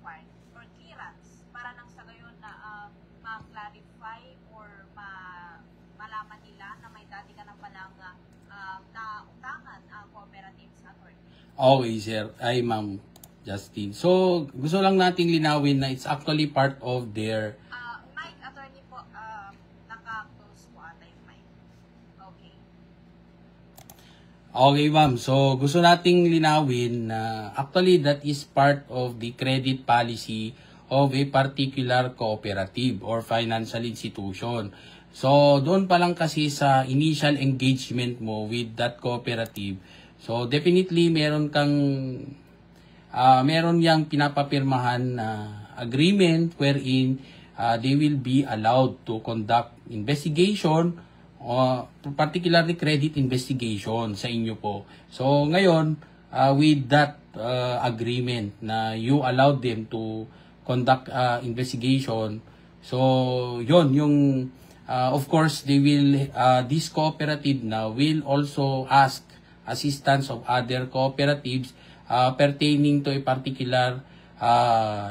required or clearance para nang sa gayon na ma-clarify or malaman nila na may dati ka na palang nautangan ang cooperatives attorney? Okay, sir. Ay, Ma'am Justine. So, gusto lang nating linawin na it's actually part of their... Mike, attorney po, naka-close po ata yung mic. Okay. Okay, ma'am. So, gusto nating linawin na actually that is part of the credit policy of a particular cooperative or financial institution. So, doon pa lang kasi sa initial engagement mo with that cooperative, so definitely meron yang pinapapirmahan na agreement wherein they will be allowed to conduct investigation, particularly credit investigation sa inyo po. So ngayon, with that agreement na you allowed them to conduct investigation, so yon yung of course they will this cooperative now will also ask assistance of other cooperatives pertaining to a particular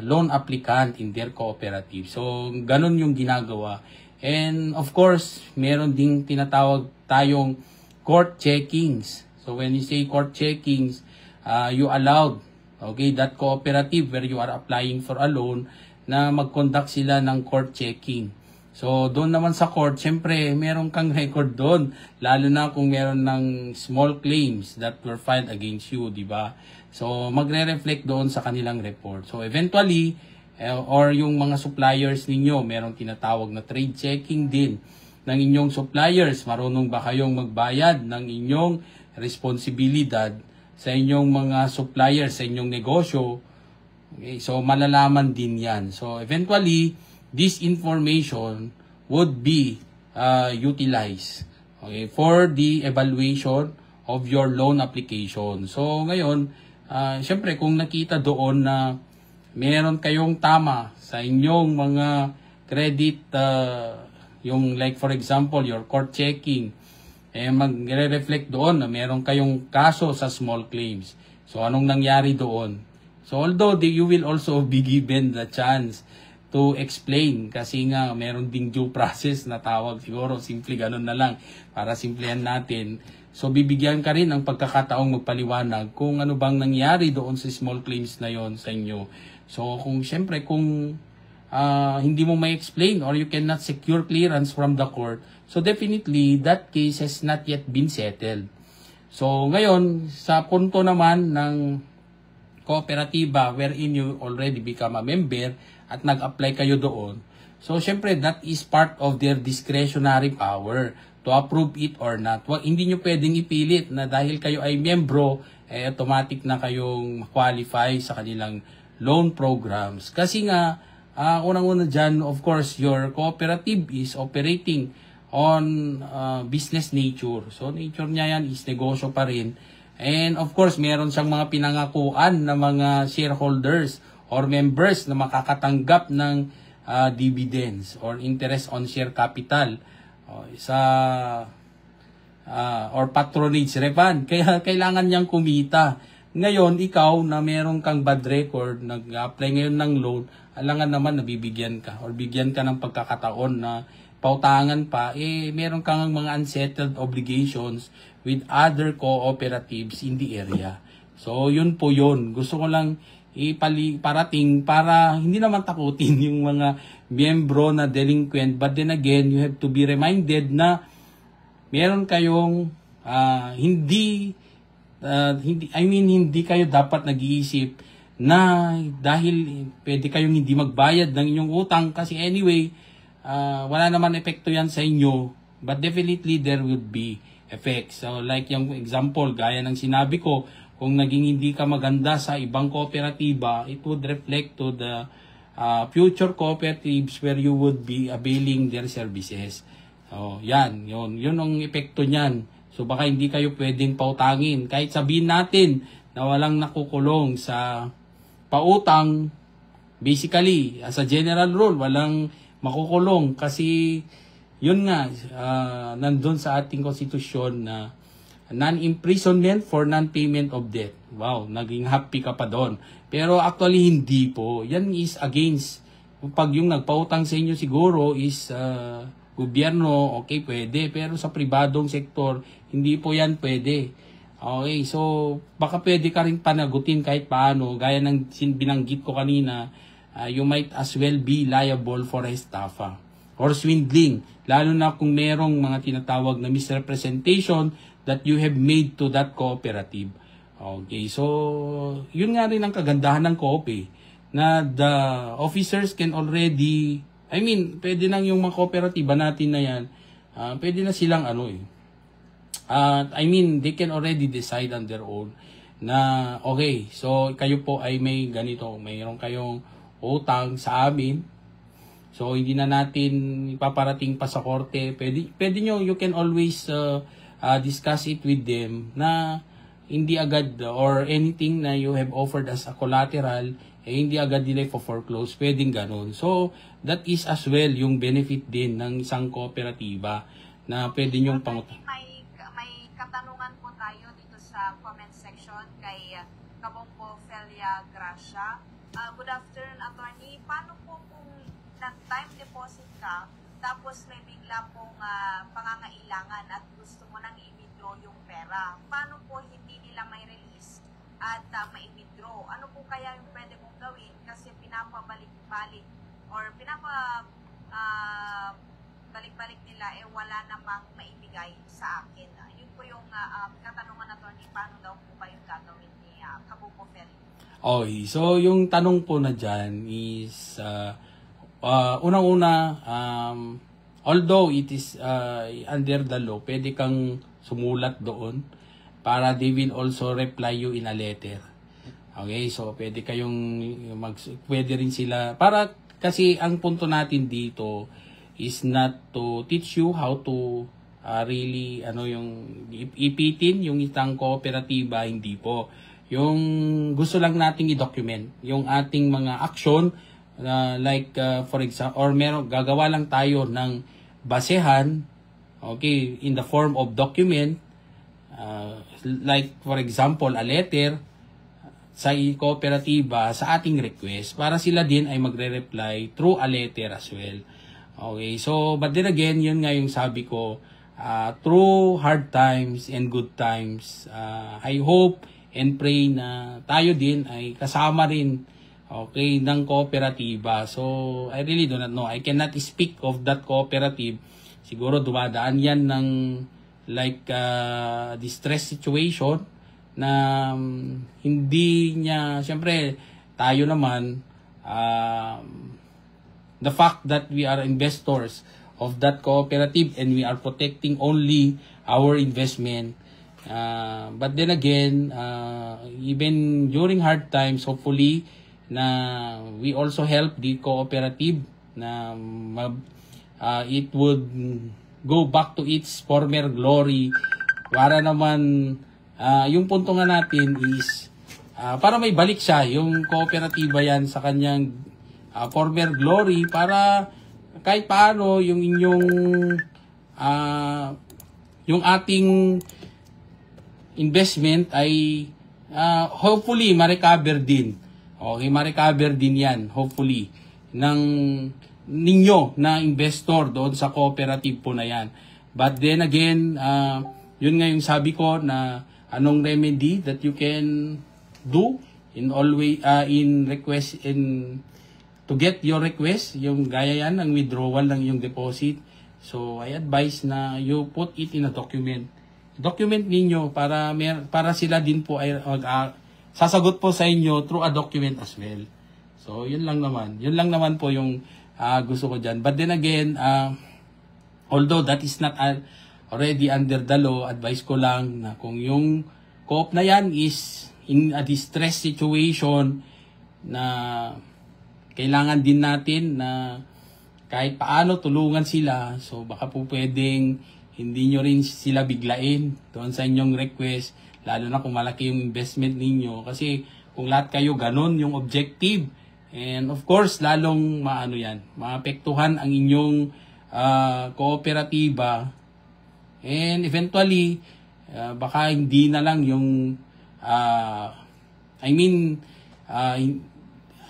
loan applicant in their cooperative. So, ganun yung ginagawa. And of course, meron ding tinatawag tayong court checkings. So, when you say court checkings, you allowed, okay, that cooperative where you are applying for a loan na mag-conduct sila ng court checking. So, doon naman sa court, syempre, meron kang record doon. Lalo na kung meron ng small claims that were filed against you, di ba? So, magre-reflect doon sa kanilang report. So, eventually, or yung mga suppliers ninyo, merong tinatawag na trade checking din ng inyong suppliers. Marunong ba kayong magbayad ng inyong responsibilidad sa inyong mga suppliers, sa inyong negosyo? Okay, so, malalaman din yan. So, eventually, this information would be utilized, okay, for the evaluation of your loan application. So ngayon, syempre kung nakita doon na meron kayong tama sa inyong mga credit, yung like for example, your court checking, magre-reflect doon na meron kayong kaso sa small claims. So anong nangyari doon? So although you will also be given the chance to explain kasi nga meron ding due process na tawag, siguro simple ganun na lang para simplehan natin. So bibigyan ka rin ng pagkakataong magpaliwanag kung ano bang nangyari doon sa small claims na yon sa inyo. So kung syempre kung hindi mo may explain or you cannot secure clearance from the court, so definitely that case has not yet been settled. So ngayon sa punto naman ng kooperatiba wherein you already become a member at nag-apply kayo doon. So, syempre, that is part of their discretionary power to approve it or not. Hindi nyo pwedeng ipilit na dahil kayo ay miyembro, automatic na kayong qualify sa kanilang loan programs. Kasi nga, unang-una dyan, of course, your cooperative is operating on business nature. So, nature niya yan is negosyo pa rin. And, of course, meron siyang mga pinangakuan na mga shareholders or members na makakatanggap ng dividends or interest on share capital or patronage refund. Kaya kailangan niyang kumita. Ngayon, ikaw na meron kang bad record, nag-apply ngayon ng loan, alangan naman nabibigyan ka or bigyan ka ng pagkakataon na pautangan pa, meron kang mga unsettled obligations with other cooperatives in the area. So, yun po yun. Gusto ko lang parating para hindi naman takutin yung mga miyembro na delinquent, but then again you have to be reminded na meron kayong hindi kayo dapat nag-iisip na dahil pwede kayong hindi magbayad ng inyong utang kasi anyway wala naman epekto yan sa inyo, but definitely there would be effects. So like yung example gaya ng sinabi ko, kung naging hindi ka maganda sa ibang kooperatiba, it would reflect to the future cooperatives where you would be availing their services. So, yan. Yun ang epekto niyan. So, baka hindi kayo pwedeng pautangin. Kahit sabihin natin na walang nakukulong sa pautang, basically, as a general rule, walang makukulong. Kasi, yun nga, nandun sa ating konstitusyon na non-imprisonment for non-payment of debt. Wow, naging happy ka pa doon. Pero actually hindi po. Yan is against. Pag yung nagpautang sa inyo siguro is gobyerno, okay, pwede. Pero sa pribadong sektor, hindi po yan pwede. Okay, so baka pwede ka rin panagutin kahit paano. Gaya ng binanggit ko kanina, you might as well be liable for estafa or swindling. Lalo na kung merong mga tinatawag na misrepresentation that you have made to that cooperative. Okay, so yun nga rin ang kagandahan ng co-op na the officers can already, pwede nang yung mga kooperatiba natin na yan, pwede na silang they can already decide on their own na okay, so kayo po ay may ganito, mayroon kayong utang sa amin. So hindi na natin ipaparating pa sa korte. Pwede nyo, you can always discuss it with them na hindi agad or anything na you have offered as a collateral, hindi agad nila foreclose. Pwedeng ganun. So that is as well yung benefit din ng isang kooperatiba na pwede nyong pangutang. May katanungan po tayo dito sa comment section kay Kabongbo Felia Gracia. Good afternoon, attorney. Paano po kung nag-time deposit ka, tapos may bigla pong pangangailangan at gusto mo nang i-withdraw yung pera? Paano po hindi nila may release at mai-withdraw? Ano po kaya yung pwede mong gawin? Kasi pinapabalik-balik or balik-balik nila, wala namang maibigay sa akin. Yun po yung katanungan na attorney, paano daw po ba yung gagawin ni Kabongbo Felia? Okay, so yung tanong po na dyan is, unang-una, although it is under the law, pwede kang sumulat doon para they will also reply you in a letter. Okay, so pwede pwede rin sila, kasi ang punto natin dito is not to teach you how to really, yung ipitin yung isang kooperatiba, hindi po. Yung gusto lang nating i-document, yung ating mga action, for example, or gagawa lang tayo ng basehan, okay, in the form of document, like for example, a letter sa kooperatiba sa ating request para sila din ay magre-reply through a letter as well. Okay, so but then again, yun nga yung sabi ko, through hard times and good times, I hope and pray na tayo din ay kasama rin, okay, ng kooperatiba. So I really do not know. I cannot speak of that cooperative. Siguro dumadaan yan ng distress situation na hindi niya, siyempre tayo naman, the fact that we are investors of that cooperative and we are protecting only our investment. But then again, even during hard times, hopefully na we also help the cooperative na it would go back to its former glory para naman yung punto nga natin is para may balik siya yung kooperatiba yan sa kanyang former glory para kahit paano yung inyong yung ating investment ay hopefully ma-recover din. Okay, ma-recover din yan hopefully ng ninyo na investor doon sa cooperative po na yan. But then again, yun nga yung sabi ko na anong remedy that you can do in always in request to get your request, yung gaya yan ng withdrawal ng yung deposit. So I advise na you put it in a document. Document ninyo para sila din po ay sasagot po sa inyo through a document as well. So yun lang naman. Yun lang naman po yung gusto ko dyan. But then again, although that is not already under the law, advice ko lang na kung yung co-op na yan is in a distress situation na kailangan din natin na kahit paano tulungan sila, so baka po pwedeng hindi nyo rin sila biglain doon sa inyong request, lalo na kung malaki yung investment ninyo. Kasi kung lahat kayo ganon yung objective, and of course, lalong maapektuhan ang inyong kooperatiba. And eventually, baka hindi na lang yung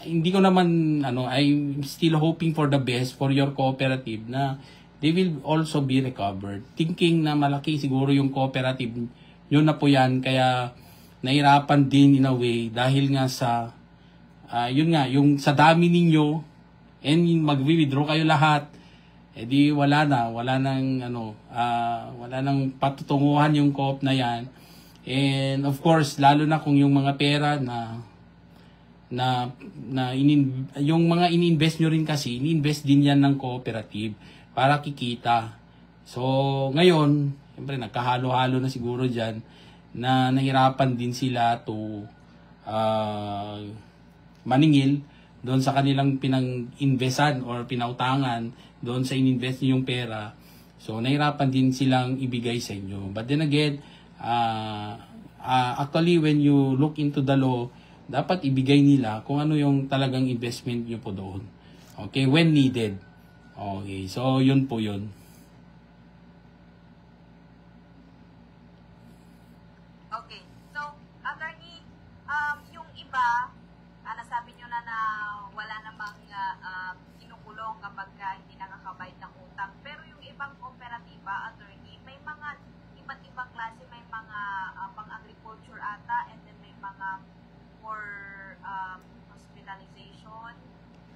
hindi ko naman I'm still hoping for the best for your cooperative na they will also be recovered. Thinking na malaki siguro yung cooperative, yun na po yan, kaya nahirapan din in a way dahil nga sa yun nga, yung sa dami ninyo and mag-withdraw kayo lahat, di wala nang patutunguhan yung co-op na yan. And of course, lalo na kung yung mga pera yung mga ini-invest nyo rin kasi, ini-invest din yan ng cooperative para kikita. So, ngayon, siyempre nagkahalo-halo na siguro dyan na nahirapan din sila to maningil doon sa kanilang pinang-investan or pinautangan doon sa ininvest niyo yung pera. So, nahirapan din silang ibigay sa inyo. But then again, actually, when you look into the law, dapat ibigay nila kung ano yung talagang investment nyo po doon. Okay, when needed. Okay, so yun po yun. Okay, so attorney, yung iba, nasabi nyo na wala namang kinukulong kapag hindi nakakabayad ng utang. Pero yung ibang kooperatiba, attorney, may mga iba't ibang klase, may mga pang-agriculture ata, and then may mga for hospitalization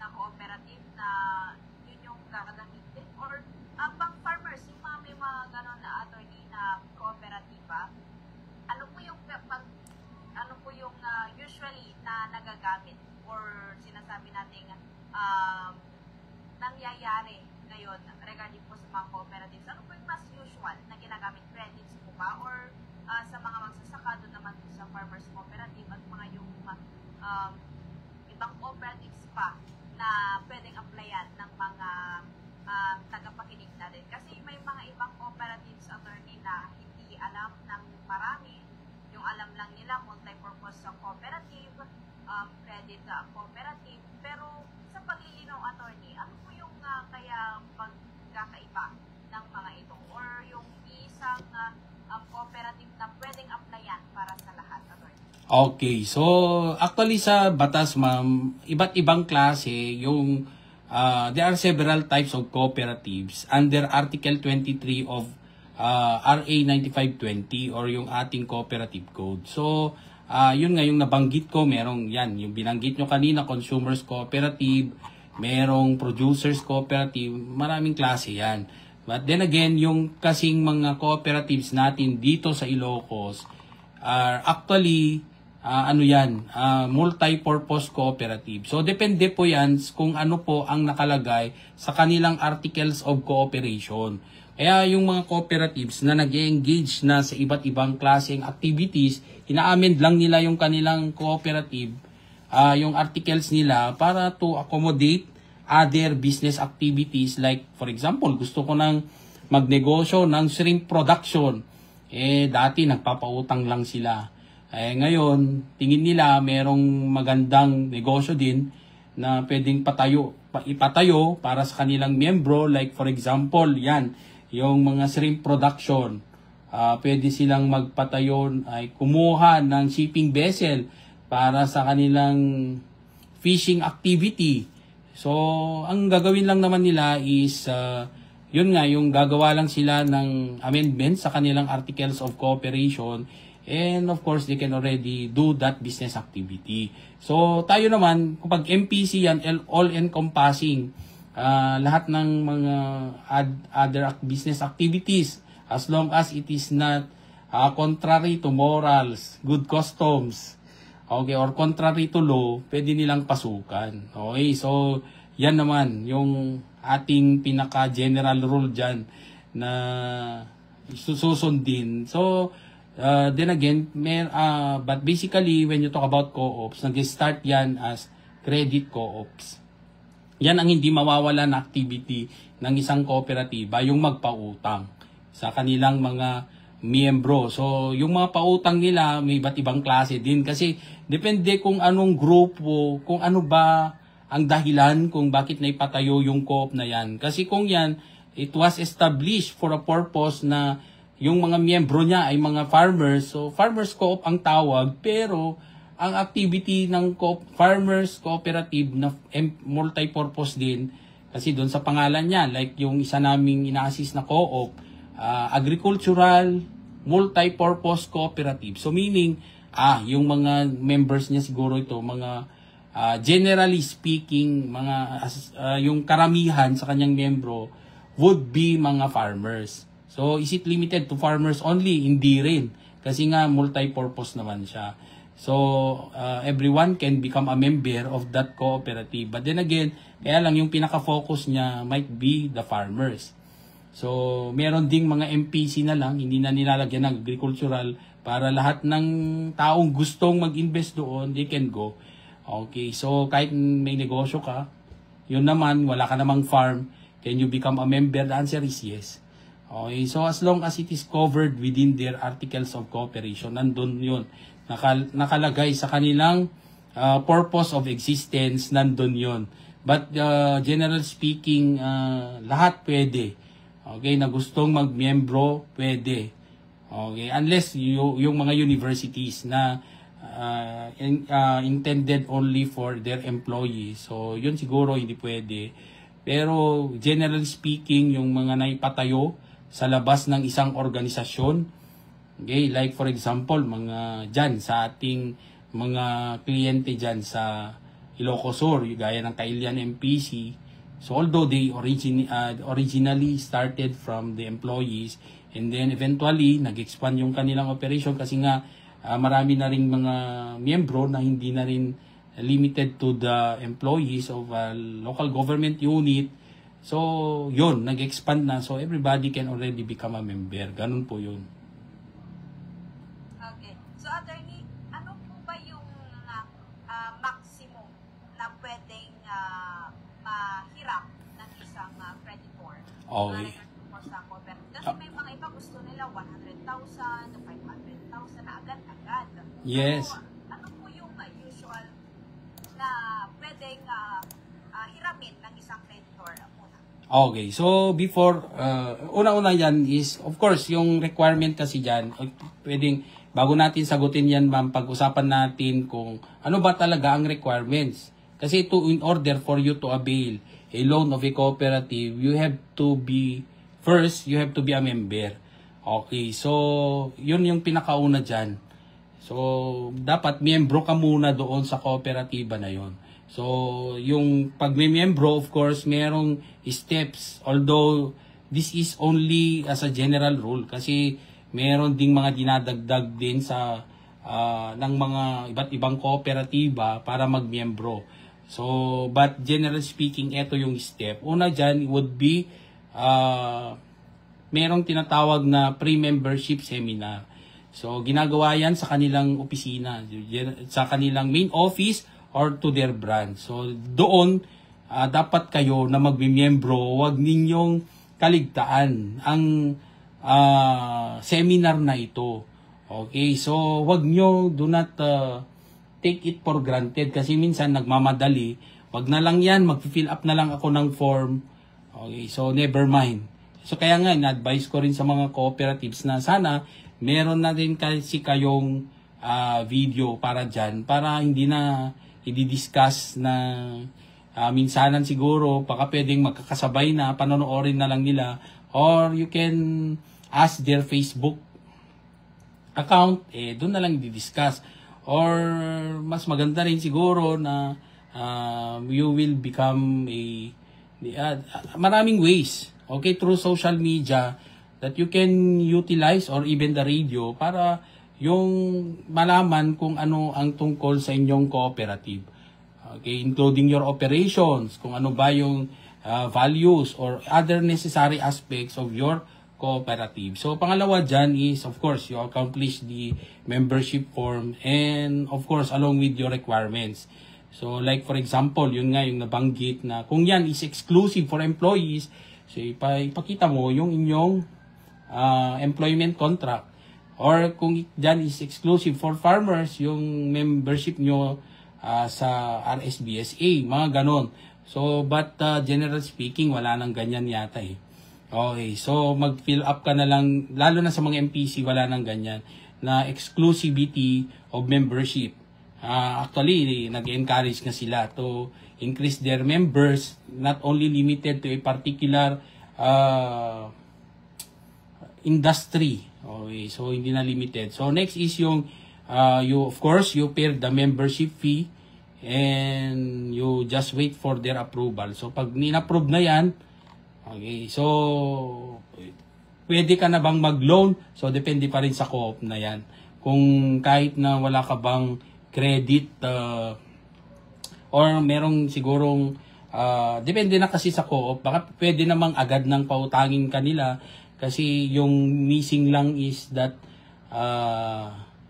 na cooperative na yun yung gagamitin, or pang farmers, yung mga may mga ganon na attorney na kooperatiba, ano po yung usually na nagagamit or sinasabi nating nangyayari ngayon regarding po sa mga cooperatives? Ano po yung mas usual na ginagamit? Credits po ba? Or sa mga magsasaka doon naman po sa farmers cooperative at mga yung ibang cooperatives pa na pwedeng applyan ng mga tagapakinig na rin? Kasi may mga ibang cooperatives, attorney, na hindi alam ng marami. Yung alam lang nila multi-purpose cooperative, credit cooperative. Pero sa paglilinaw, attorney, ano po yung kaya pagkakaiba ng mga ito? Or yung isang cooperative na pwedeng applyan para sa lahat, attorney? Okay, so actually sa batas, ma'am, iba't ibang klase yung there are several types of cooperatives under Article 23 of RA 9520 or yung ating cooperative code. So, yun nga yung nabanggit ko, merong yan, yung binanggit nyo kanina, consumers cooperative, merong producers cooperative, maraming klase yan. But then again, yung kasing mga cooperatives natin dito sa Ilocos are actually multi-purpose cooperative. So, depende po yan kung ano po ang nakalagay sa kanilang articles of cooperation. Kaya yung mga cooperatives na nag-engage na sa iba't ibang klaseng activities, ina-amend lang nila yung kanilang cooperative, yung articles nila para to accommodate other business activities. Like, for example, gusto ko nang magnegosyo ng shrimp production. Dati nagpapautang lang sila. Ngayon, tingin nila merong magandang negosyo din na pwedeng ipatayo para sa kanilang miyembro. Like, for example, yan, yung mga shrimp production, pwede silang magpatayo, ay kumuha ng shipping vessel para sa kanilang fishing activity. So, ang gagawin lang naman nila is, yun nga, yung gagawa lang sila ng amendments sa kanilang articles of cooperation, and of course, they can already do that business activity. So, tayo naman, kapag MPC yan, all-encompassing, lahat ng mga other business activities, as long as it is not contrary to morals, good customs, okay, or contrary to law, pwede nilang pasukan. Okay, so yan naman yung ating pinaka-general rule dyan na susundin. So, then again, but basically, when you talk about co-ops, nag-start yan as credit co-ops. Yan ang hindi mawawala na activity ng isang kooperatiba, yung magpautang sa kanilang mga miyembro. So, yung mga pautang nila, may iba't ibang klase din. Kasi, depende kung anong grupo, kung ano ba ang dahilan kung bakit naipatayo yung co-op na yan. Kasi kung yan, it was established for a purpose na yung mga miyembro niya ay mga farmers. So, farmers co-op ang tawag, pero ang activity ng farmers cooperative na multi-purpose din, kasi doon sa pangalan niya, like yung isa naming ina-assist na co-op, agricultural multi-purpose cooperative. So, meaning, yung mga members niya siguro ito, mga generally speaking, yung karamihan sa kanyang miyembro would be mga farmers. So, is it limited to farmers only? Hindi rin. Kasi nga, multi-purpose naman siya. So, everyone can become a member of that cooperative. But then again, kaya lang yung pinaka-focus niya might be the farmers. So, meron ding mga MPC na lang, hindi na nilalagyan ng agricultural para lahat ng taong gustong mag-invest doon, they can go. Okay, so kahit may negosyo ka, yun naman, wala ka namang farm, can you become a member? The answer is yes. Okay, so as long as it is covered within their articles of cooperation, nandun yun. Nakalagay sa kanilang purpose of existence, nandun yun. But general speaking, lahat pwede. Okay, na gustong magmiyembro, pwede. Okay, unless yung mga universities na intended only for their employees. So, yun siguro hindi pwede. Pero, generally speaking, yung mga naipatayo sa labas ng isang organisasyon, okay, like for example, mga dyan sa ating mga kliyente dyan sa Ilocos Sur, gaya ng Kailian MPC. So, although they originally started from the employees, and then eventually, nag-expand yung kanilang operation kasi nga, marami na rin mga miyembro na hindi na rin limited to the employees of a local government unit. So, yun, nag-expand na. So, everybody can already become a member. Ganun po yun. Okay. So, attorney, ano po ba yung maximum na pwedeng mahirap ng isang creditor? Okay. Kasi may mga iba gusto nila 100,000 to 500,000 na agad-agad. Yes. So, ano po yung usual na pwedeng hiramin ng isang creditor muna? Okay. So, before, una-una yan is, of course, yung requirement kasi dyan, pwedeng, bago natin sagutin yan, ma'am, pag-usapan natin kung ano ba talaga ang requirements. Kasi in order for you to avail a loan of a cooperative, you have to be first, you have to be a member. Okay, so, yun yung pinakauna dyan. So, dapat miyembro ka muna doon sa kooperatiba na yun. So, yung pag may miyembro, of course, merong steps. Although, this is only as a general rule. Kasi, meron ding mga dinadagdag din sa ng mga iba't ibang kooperatiba para magmiyembro. So, but generally speaking, ito yung step. Una dyan would be merong tinatawag na pre-membership seminar. So, ginagawa yan sa kanilang opisina, sa kanilang main office or to their branch. So, doon, dapat kayo na magmimiyembro, huwag ninyong kaligtaan ang seminar na ito. Okay, so huwag nyo, do not take it for granted kasi minsan nagmamadali. Wag na lang yan, mag-fill up na lang ako ng form. Okay, so never mind. So kaya nga, na-advise ko rin sa mga cooperatives na sana meron na din kasi kayong video para dyan, para hindi na i-discuss na minsanan siguro, baka pwedeng magkakasabay na, panonoorin na lang nila, or you can ask their Facebook account, doon na lang i-discuss. Or mas maganda rin siguro na you will become maraming ways, okay, through social media that you can utilize or even the radio para yung malaman kung ano ang tungkol sa inyong cooperative. Okay, including your operations, kung ano ba yung values or other necessary aspects of your cooperative. So, pangalawa dyan is, of course, you accomplish the membership form and, of course, along with your requirements. So, like for example, yun nga yung nabanggit na kung yan is exclusive for employees, so ipakita mo yung inyong employment contract. Or kung dyan is exclusive for farmers, yung membership nyo sa RSBSA, mga ganon. So, but general speaking, wala nang ganyan yata eh. Okay, so mag-fill up ka na lang, lalo na sa mga MPC, wala nang ganyan, na exclusivity of membership. Actually, nag-encourage na sila to increase their members, not only limited to a particular industry. Okay, so hindi na limited. So next is yung, of course, you pay the membership fee and you just wait for their approval. So pag in-approve na yan, okay, so pwede ka na bang mag-loan? So depende pa rin sa co-op na yan. Kung kahit na wala ka bang credit or merong sigurong depende na kasi sa co-op, baka pwede namang agad ng pautangin kanila kasi yung missing lang is that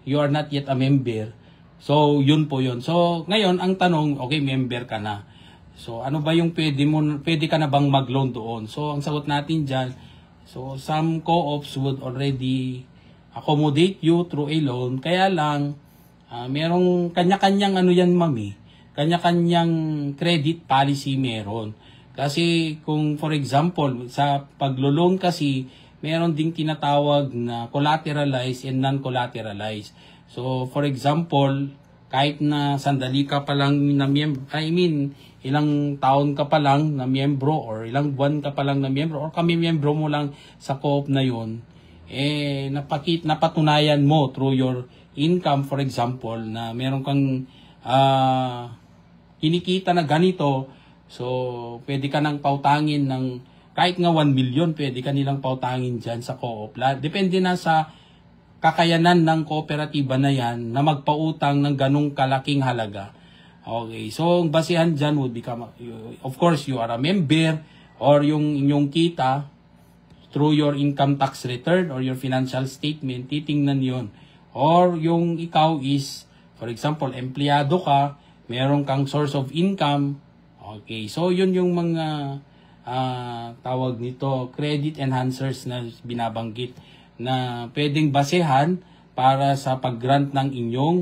you are not yet a member. So yun po yun. So ngayon ang tanong, okay, member ka na. So ano ba yung pwede ka na bang mag-loan doon? So ang sagot natin diyan, so some co-ops would already accommodate you through a loan. Kaya lang merong kanya-kanyang ano yan, mami. Kanya-kanyang credit policy meron. Kasi kung for example, sa paglo-loan kasi, meron ding tinatawag na collateralized and non-collateralized. So for example, kahit na sandali ka pa lang na ilang taon ka pa lang na miyembro or ilang buwan ka pa lang na miyembro or kami miyembro mo lang sa co-op na yon, napatunayan mo through your income, for example, na meron kang kinikita na ganito, so pwede ka nang pautangin ng kahit nga 1 million, pwede ka nilang pautangin dyan sa co-op. Depende na sa kakayanan ng kooperatiba na yan na magpautang ng ganong kalaking halaga. Okay, so ang basihan dyan would become, of course, you are a member or yung inyong kita through your income tax return or your financial statement, titingnan yon. Or yung ikaw is, for example, empleyado ka, meron kang source of income. Okay, so yun yung mga tawag nito, credit enhancers na binabanggit na pwedeng basehan para sa pag-grant ng inyong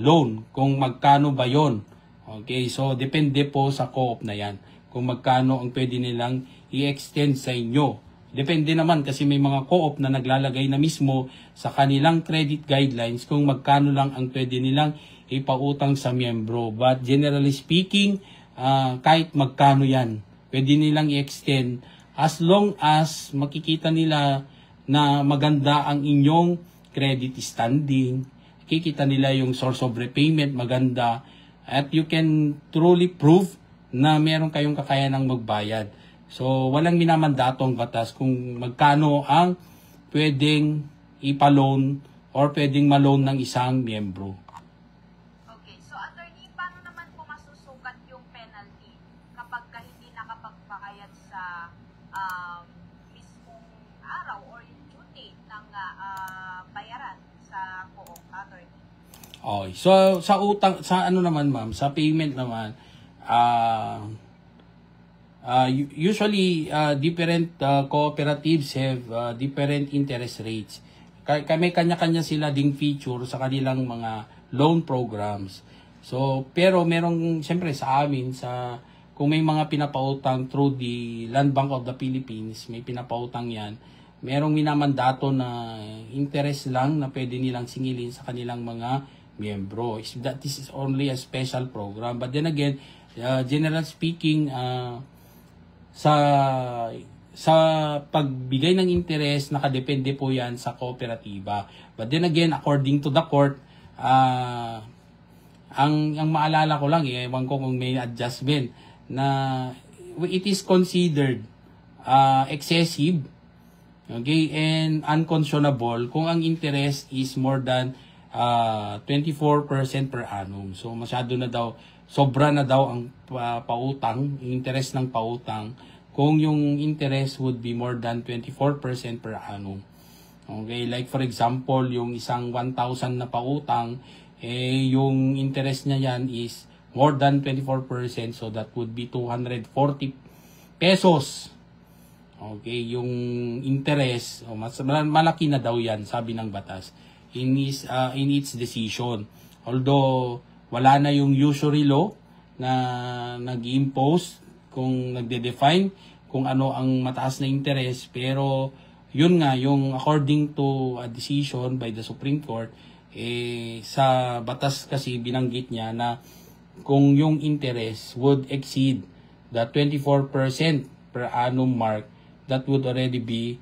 loan. Kung magkano ba yon. Okay, so depende po sa co-op na yan. Kung magkano ang pwede nilang i-extend sa inyo. Depende naman kasi may mga co-op na naglalagay na mismo sa kanilang credit guidelines kung magkano lang ang pwede nilang ipautang sa miyembro. But generally speaking, kahit magkano yan, pwede nilang i-extend as long as makikita nila na maganda ang inyong credit standing, kikita nila yung source of repayment maganda, at you can truly prove na meron kayong kakayanang magbayad. So, walang minamandatong batas kung magkano ang pwedeng ipaloan or pwedeng maloan ng isang miyembro. Okay. So, attorney, paano naman po masusukat yung penalty kapag hindi nakapagbayad sa mismong araw or yung due date ng bayaran sa co-op, attorney? Okay. So, sa utang, sa ano naman ma'am, sa payment naman, usually different cooperatives have different interest rates. Kami kanya-kanya sila ding feature sa kanilang mga loan programs. So pero merong siyempre sa amin kung may mga pinapautang through the Land Bank of the Philippines, may pinapautang 'yan. Merong minamandato na interest lang na pwede nilang singilin sa kanilang mga miyembro. This is only a special program. But then again, general speaking, sa pagbigay ng interest, nakadepende po yan sa kooperatiba. But then again, according to the court, ang maalala ko lang, ewan ko kung may adjustment, na it is considered excessive, okay, and unconscionable kung ang interest is more than 24% per annum. So masyado na daw, sobra na daw ang pautang, interest ng pautang, kung yung interest would be more than 24% per annum. Okay, like for example, yung isang 1,000 na pautang, yung interest niya yan is more than 24%, so that would be 240 pesos. Okay, yung interest, mas malaki na daw yan, sabi ng batas, in its decision. Although, wala na yung usury law na nag-impose kung nagde-define kung ano ang mataas na interest, pero yun nga, yung according to a decision by the Supreme Court, sa batas kasi binanggit niya na kung yung interest would exceed the 24% per annum mark, that would already be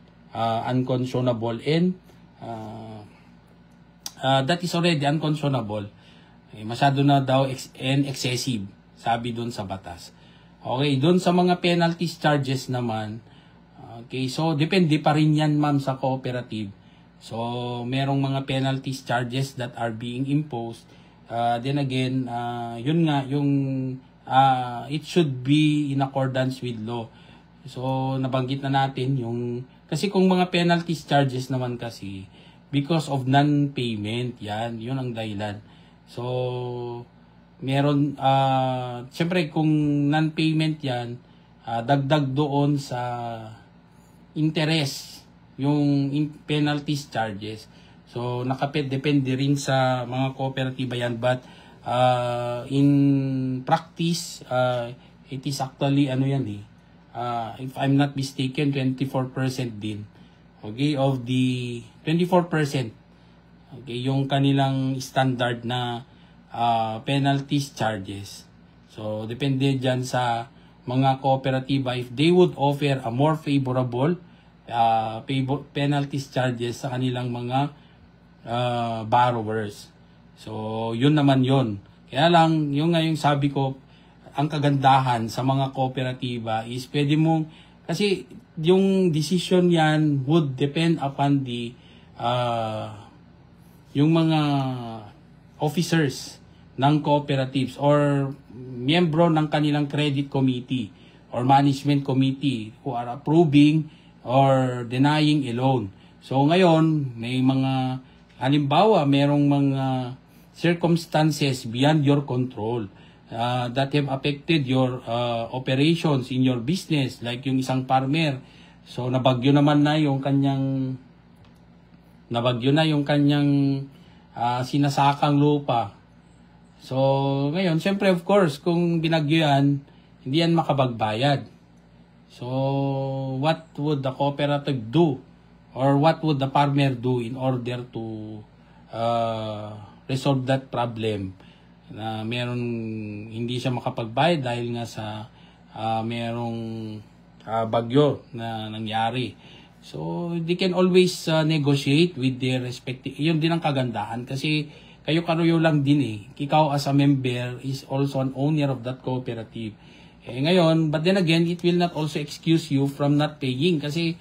unconscionable, and that is already unconscionable. Masyado na daw and excessive, sabi dun sa batas. Okay, dun sa mga penalties charges naman, okay, so depende pa rin yan, ma'am, sa cooperative. So, merong mga penalties charges that are being imposed. Then again, yun nga, yung it should be in accordance with law. So, nabanggit na natin yung, kasi kung mga penalties charges naman kasi, because of non-payment, yun ang dahilan. So, meron, syempre kung non-payment yan, dagdag doon sa interest, yung penalties charges. So, depende rin sa mga kooperatiba yan, but in practice, it is actually, if I'm not mistaken, 24% din. Okay, of the 24%, okay, yung kanilang standard na penalties charges. So, depende dyan sa mga kooperatiba if they would offer a more favorable penalties charges sa kanilang mga borrowers. So, yun naman yun. Kaya lang, yung sabi ko, ang kagandahan sa mga kooperatiba is pwede mong, kasi yung decision yan would depend upon the yung mga officers ng cooperatives or miyembro ng kanilang credit committee or management committee who are approving or denying a loan. So ngayon, may mga halimbawa, merong mga circumstances beyond your control that have affected your operations in your business, like yung isang farmer. So nabagyo na yung kanyang sinasakang lupa. So, ngayon, syempre, of course, kung binagyo yan, hindi yan makapagbayad. So, what would the cooperative do? Or what would the farmer do in order to resolve that problem? Na hindi siya makapagbayad dahil nga sa merong bagyo na nangyari. So, they can always negotiate with their respective. Yun din ang kagandahan kasi kayo-karuyo lang din eh. Ikaw as a member is also an owner of that cooperative. Ngayon, but then again, it will not also excuse you from not paying kasi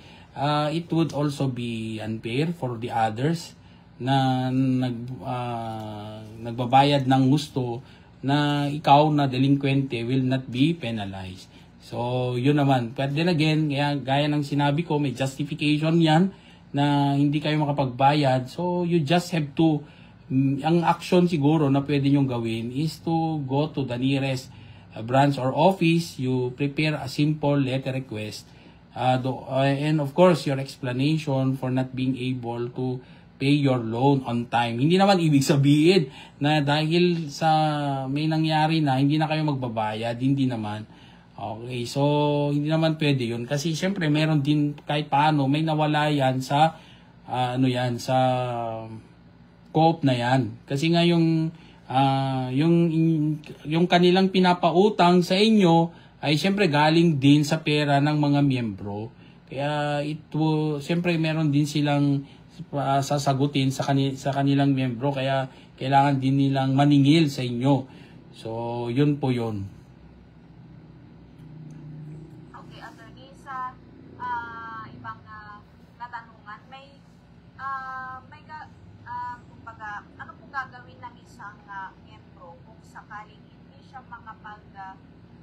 it would also be unfair for the others na nagbabayad ng gusto na ikaw na delinquente will not be penalized. So, yun naman. But then again, gaya ng sinabi ko, may justification yan na hindi kayo makapagbayad. So, you just have to ang action siguro na pwede nyong gawin is to go to the nearest branch or office. You prepare a simple letter request and of course your explanation for not being able to pay your loan on time. Hindi naman ibig sabihin na dahil sa may nangyari na hindi na kayo magbabayad, hindi naman. Okay, so hindi naman pwede yun kasi syempre meron din kahit paano may nawala yan sa sa co-op na yan. Kasi nga yung kanilang pinapautang sa inyo ay siyempre galing din sa pera ng mga miyembro. Kaya siyempre meron din silang sasagutin sa kanilang miyembro. Kaya kailangan din nilang maningil sa inyo. So, yun po yun. Okay, attorney, sa ibang katanungan, kumbaga, ano po gagawin ng isang miyembro kung sakaling hindi siya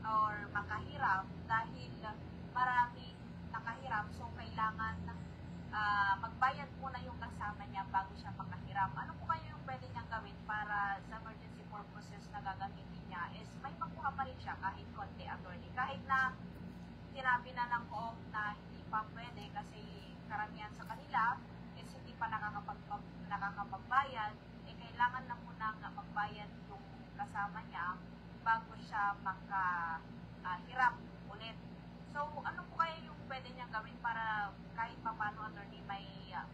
or makahiram dahil marami nakahiram, so kailangan magbayad muna yung kasama niya bago siya makahiram. Ano po kayo yung pwede niyang gawin para sa emergency purposes na gagamitin niya is may makuha pa rin siya kahit konti, attorney. Kahit na sinabi na ng co-op na hindi pa pwede kasi karamihan sa kanila is hindi pa nakakapagbayad, kailangan na muna magbayad yung kasama niya bago siya makahiram ulit. So, ano po kaya yung pwede niyang gawin para kahit paano, attorney, may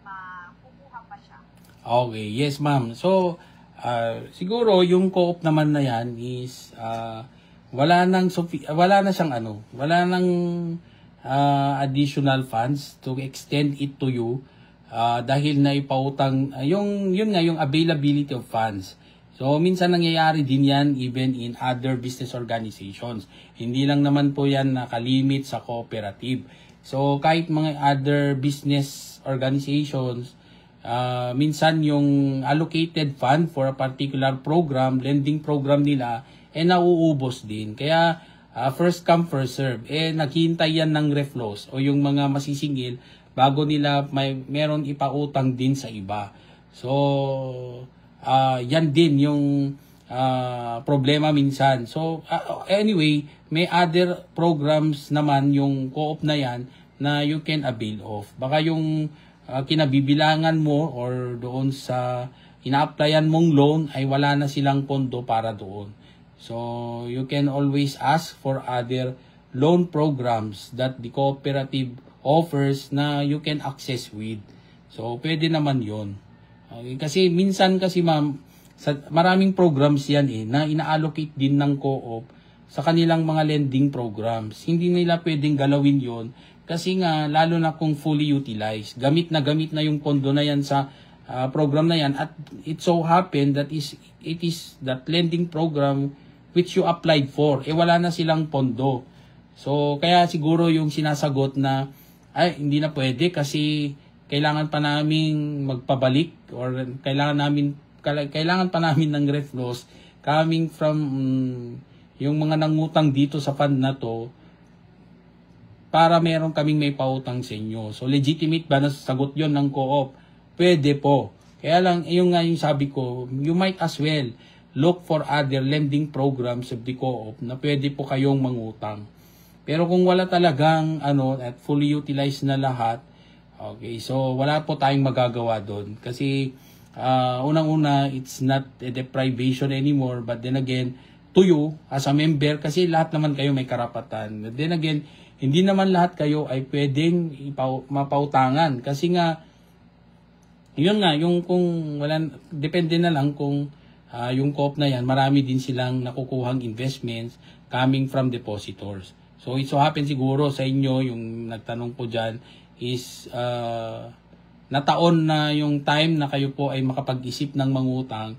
makukuha pa siya? Okay, yes ma'am. So, siguro yung co-op naman na yan is wala na siyang wala nang additional funds to extend it to you dahil na ipautang yung availability of funds. So, minsan nangyayari din yan even in other business organizations. Hindi lang naman po yan nakalimit sa cooperative. So, kahit mga other business organizations, minsan yung allocated fund for a particular program, lending program nila, nauubos din. Kaya, first come, first serve. Naghihintay yan ng reflows o yung mga masisingil bago nila meron ipautang din sa iba. So, yan din yung problema minsan. So, anyway, may other programs naman yung co-op na yan na you can avail of. Baka yung kinabibilangan mo or doon sa ina-applyan mong loan ay wala na silang pondo para doon. So, you can always ask for other loan programs that the cooperative offers na you can access with. So, pwede naman yon. Okay, kasi minsan kasi ma'am, maraming programs yan na ina-allocate din ng co-op sa kanilang mga lending programs. Hindi nila pwedeng galawin yon kasi nga lalo na kung fully utilized. Gamit na yung pondo na yan sa program na yan at it so happened that it is that lending program which you applied for. Wala na silang pondo. So kaya siguro yung sinasagot na hindi na pwede kasi kailangan pa namin magpabalik or kailangan pa namin ng reflows coming from yung mga nangutang dito sa fund na to para meron kaming may pautang sa inyo. So legitimate ba na sagot yon ng co-op? Pwede po. Kaya lang, yung sabi ko, you might as well look for other lending programs of the co-op na pwede po kayong mangutang. Pero kung wala talagang at fully utilized na lahat, okay, so wala po tayong magagawa doon. Kasi unang-una, it's not a deprivation anymore. But then again, to you, as a member, kasi lahat naman kayo may karapatan. But then again, hindi naman lahat kayo ay pwedeng mapautangan. Kasi nga, yun nga, yung kung depende na lang kung yung co-op na yan, marami din silang nakukuhang investments coming from depositors. So, it so happen siguro sa inyo, yung nagtanong po dyan, is nataon na yung time na kayo po ay makapag-isip ng mangutang,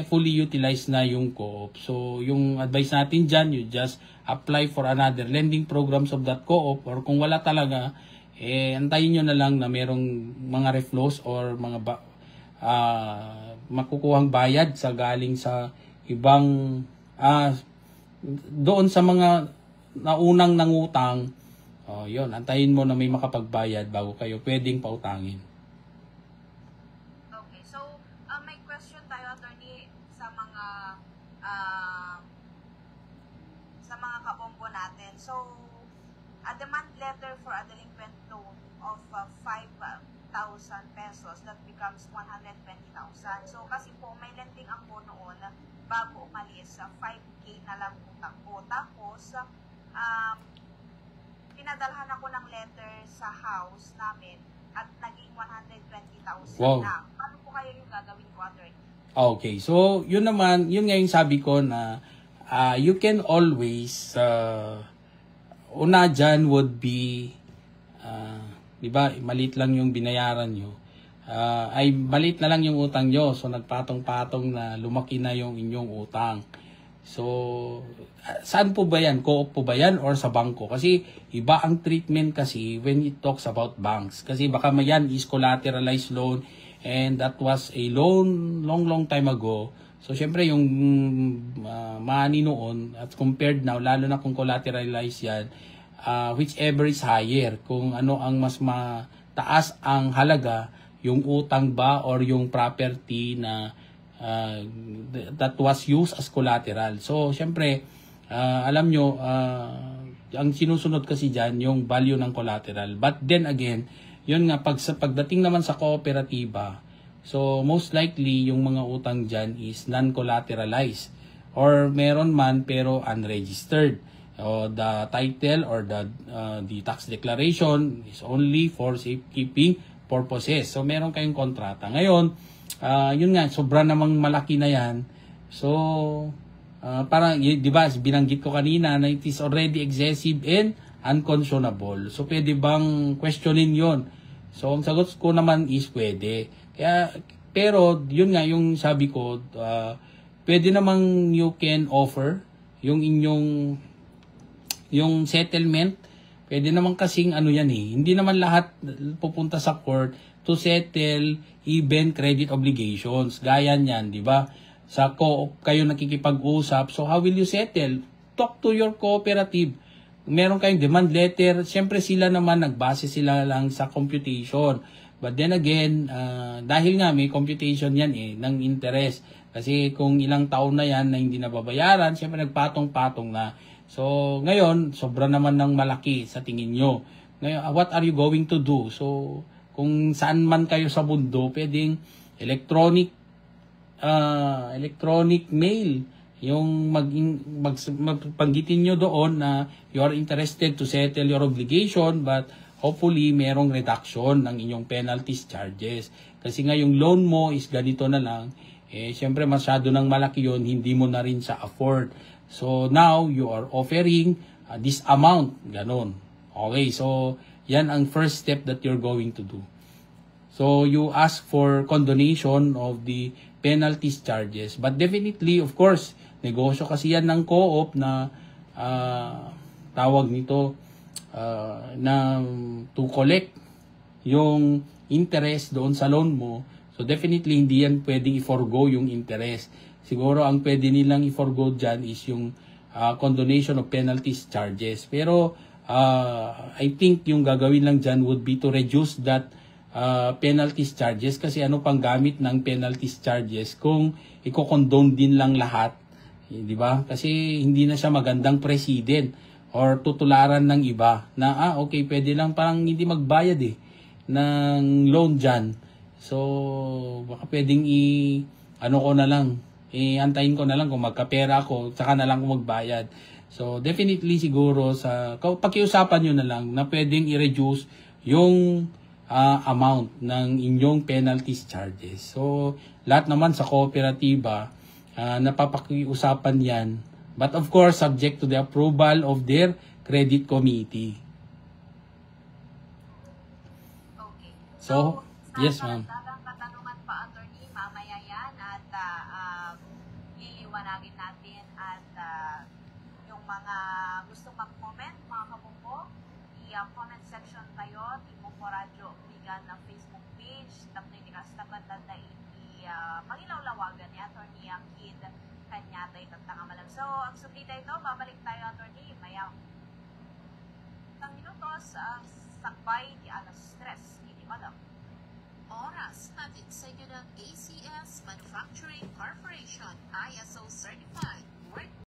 fully utilized na yung co-op. So, yung advice natin dyan, you just apply for another lending programs of that co-op, or kung wala talaga, antayin nyo na lang na merong mga reflows or mga makukuhang bayad sa galing sa ibang doon sa mga naunang nangutang. Yun, antayin mo na may makapagbayad bago kayo pwedeng pautangin. Okay, so may question tayo, attorney, sa mga kabombo natin. So, a demand letter for a delinquent loan of 5,000 pesos that becomes 120,000. So, kasi po may lending ako noon bago umalis, 5K na lang utang ko. Tapos, pinadalhan ako ng letter sa house namin at naging 120,000 wow. na. Paano po kaya yung gagawin ko, attorney? Okay, so yun naman, yun nga yung sabi ko na you can always, una dyan would be, di ba, maliit lang yung binayaran nyo. Ay maliit na lang yung utang nyo, so nagpatong-patong na lumaki na yung inyong utang. So, saan po ba yan? Co-op po ba yan or sa bangko? Kasi iba ang treatment kasi when it talks about banks. Kasi baka yan is collateralized loan and that was a loan long time ago. So, syempre yung money noon at compared now, lalo na kung collateralized yan, whichever is higher, kung ano ang mas mataas ang halaga, yung utang ba or yung property na that was used as collateral. So, syempre, alam nyo, ang sinusunod kasi dyan, yung value ng collateral. But then again, yun nga, pagdating naman sa kooperatiba, so most likely, yung mga utang dyan is non-collateralized. Or meron man pero unregistered. The title or the tax declaration is only for safekeeping purposes. So, meron kayong kontrata. Ngayon, yun nga, sobra namang malaki na yan. So, parang, di ba, binanggit ko kanina na it is already excessive and unconscionable. So, pwede bang questionin yon? So, ang sagot ko naman is pwede. Pero, yun nga, yung sabi ko, pwede namang you can offer yung inyong yung settlement. Pwede naman kasing ano yan hindi naman lahat pupunta sa court to settle even credit obligations. Gaya niyan, di ba? Sa co-op kayo nakikipag-usap, so how will you settle? Talk to your cooperative. Meron kayong demand letter, siyempre sila naman nagbase sila lang sa computation. But then again, dahil nga may computation yan ng interest. Kasi kung ilang taon na yan na hindi nababayaran, siyempre nagpatong-patong na. So, ngayon, sobra naman ng malaki sa tingin nyo. Ngayon, what are you going to do? So, kung saan man kayo sa mundo, pwedeng electronic mail. Yung magpanggitin nyo doon na you are interested to settle your obligation, but hopefully, merong reduction ng inyong penalties charges. Kasi nga yung loan mo is ganito na lang, siyempre masyado ng malaki yun, hindi mo na rin siya afford. So, now, you are offering this amount. Ganon. Okay, so, yan ang first step that you're going to do. So, you ask for condonation of the penalties charges. But definitely, of course, negosyo kasi yan ng co-op na tawag nito na to collect yung interest doon sa loan mo. So, definitely, hindi yan pwedeng i-forgo yung interest. Siguro ang pwede nilang i-forgo dyan is yung condonation of penalties charges. Pero I think yung gagawin lang dyan would be to reduce that penalties charges. Kasi ano pang gamit ng penalties charges kung i-condone din lang lahat. Di ba? Kasi hindi na siya magandang precedent or tutularan ng iba na okay, pwede lang parang hindi magbayad ng loan dyan. So baka pwedeng ano ko na lang, antayin ko na lang kung magkapera ako, saka na lang kung magbayad. So, definitely siguro pakiusapan nyo na lang na pwedeng i-reduce yung amount ng inyong penalties charges. So, lahat naman sa kooperatiba, napapakiusapan yan. But of course, subject to the approval of their credit committee. Okay. So yes ma'am. Katanungan pa, attorney, mamaya yan at liliwanagin natin at yung mga gustong mag-comment, mga kabungko, i-comment section kayo, Timbongko Radyo Bigan na Facebook page, tapos hindi ka tabandan na magilaw-lawagan ni attorney ang kid kanya tayo tatangamalang. So, ang sublita ito, babalik tayo, attorney, maya ang minutos ang sakbay di alas stress, hindi madam. Oras natin sa inyo ng ACS Manufacturing Corporation, ISO certified.